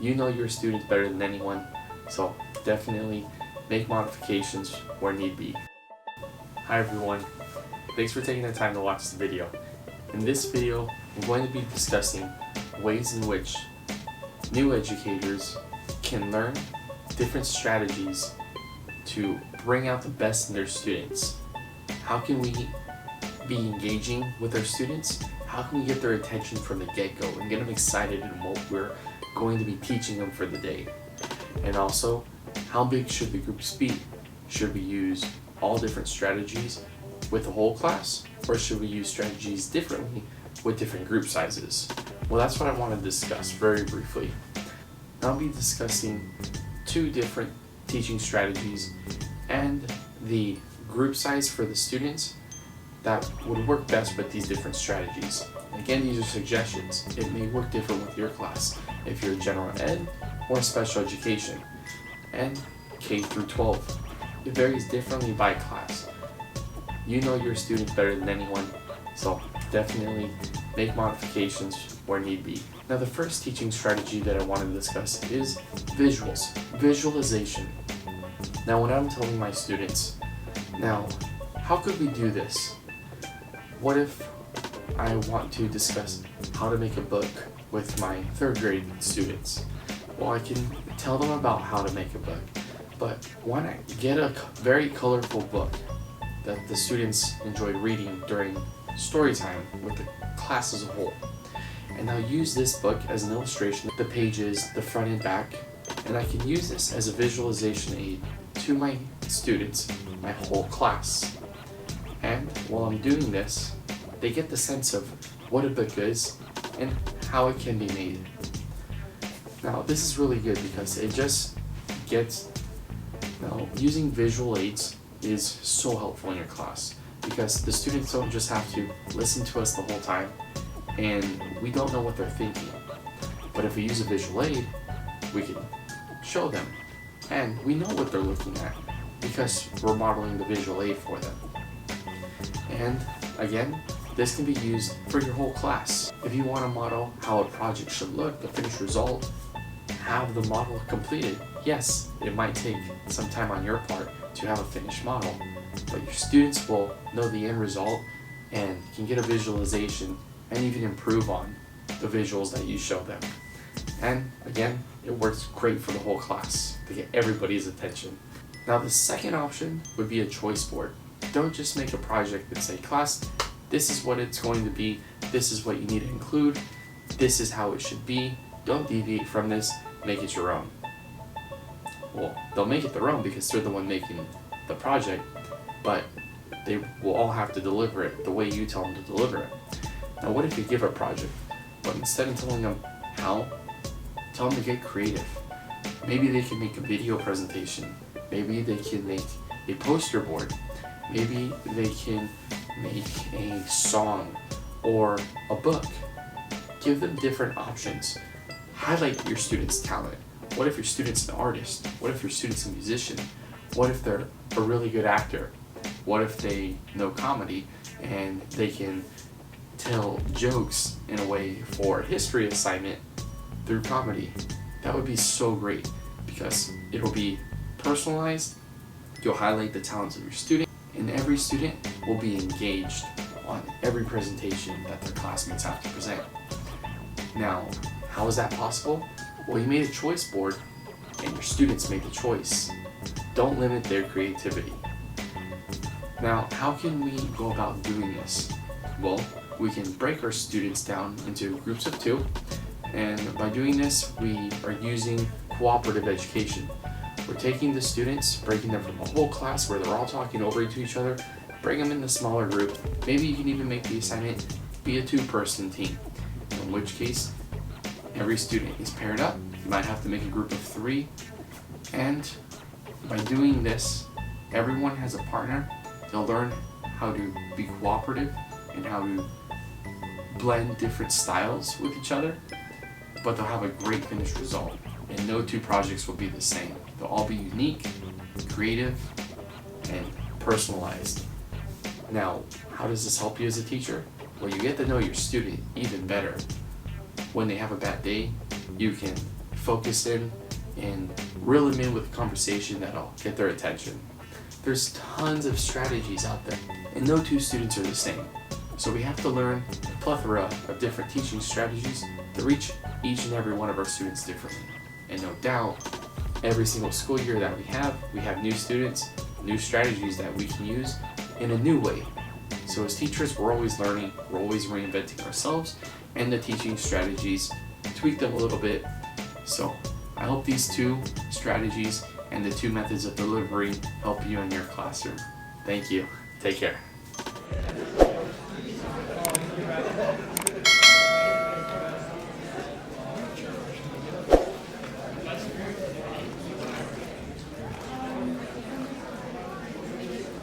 You know your students better than anyone, so definitely make modifications where need be. Hi everyone, thanks for taking the time to watch this video. In this video, I'm going to be discussing ways in which new educators can learn different strategies to bring out the best in their students. How can we be engaging with our students? How can we get their attention from the get-go and get them excited in what we're going to be teaching them for the day? And also, how big should the groups be? Should we use all different strategies with the whole class, or should we use strategies differently with different group sizes? Well, that's what I want to discuss very briefly. I'll be discussing two different teaching strategies and the group size for the students that would work best with these different strategies. Again, these are suggestions. It may work different with your class if you're general ed or special education, and K through 12. It varies differently by class. You know your students better than anyone, so definitely make modifications where need be. Now, the first teaching strategy that I want to discuss is visuals, visualization. Now, when I'm telling my students, now, how could we do this? What if I want to discuss how to make a book with my third grade students? Well, I can tell them about how to make a book, but why not get a very colorful book that the students enjoy reading during story time with the class as a whole? And I'll use this book as an illustration, the pages, the front and back, and I can use this as a visualization aid to my students, my whole class. And while I'm doing this, they get the sense of what a book is and how it can be made. Now, this is really good because it just gets, using visual aids is so helpful in your class because the students don't just have to listen to us the whole time and we don't know what they're thinking. But if we use a visual aid, we can show them and we know what they're looking at because we're modeling the visual aid for them. And again, this can be used for your whole class. If you want to model how a project should look, the finished result, have the model completed. Yes, it might take some time on your part to have a finished model, but your students will know the end result and can get a visualization and even improve on the visuals that you show them. And again, it works great for the whole class to get everybody's attention. Now, the second option would be a choice board. Don't just make a project and say, class, this is what it's going to be, this is what you need to include, this is how it should be, don't deviate from this, make it your own. Well, they'll make it their own because they're the one making the project, but they will all have to deliver it the way you tell them to deliver it. Now, what if you give a project, but instead of telling them how, tell them to get creative. Maybe they can make a video presentation, maybe they can make a poster board, maybe they can make a song or a book. Give them different options. Highlight your students' talent. What if your student's an artist? What if your student's a musician? What if they're a really good actor? What if they know comedy and they can tell jokes in a way for a history assignment through comedy? That would be so great because it'll be personalized. You'll highlight the talents of your student, and every student will be engaged on every presentation that their classmates have to present. Now, how is that possible? Well, you made a choice board and your students made the choice. Don't limit their creativity. Now, how can we go about doing this? Well, we can break our students down into groups of 2, and by doing this, we are using cooperative education. We're taking the students, breaking them from a whole class where they're all talking over to each other, bring them in a smaller group. Maybe you can even make the assignment be a 2-person team, in which case every student is paired up. You might have to make a group of 3, and by doing this, everyone has a partner. They'll learn how to be cooperative and how to blend different styles with each other, but they'll have a great finished result, and no 2 projects will be the same. They'll all be unique, creative, and personalized. Now, how does this help you as a teacher? Well, you get to know your student even better. When they have a bad day, you can focus in and reel them in with a conversation that'll get their attention. There's tons of strategies out there, and no two students are the same. So we have to learn a plethora of different teaching strategies to reach each and every one of our students differently. And no doubt, every single school year that we have new students, new strategies that we can use in a new way. So as teachers, we're always learning, we're always reinventing ourselves and the teaching strategies, tweak them a little bit. So I hope these two strategies and the two methods of delivery help you in your classroom. Thank you. Take care.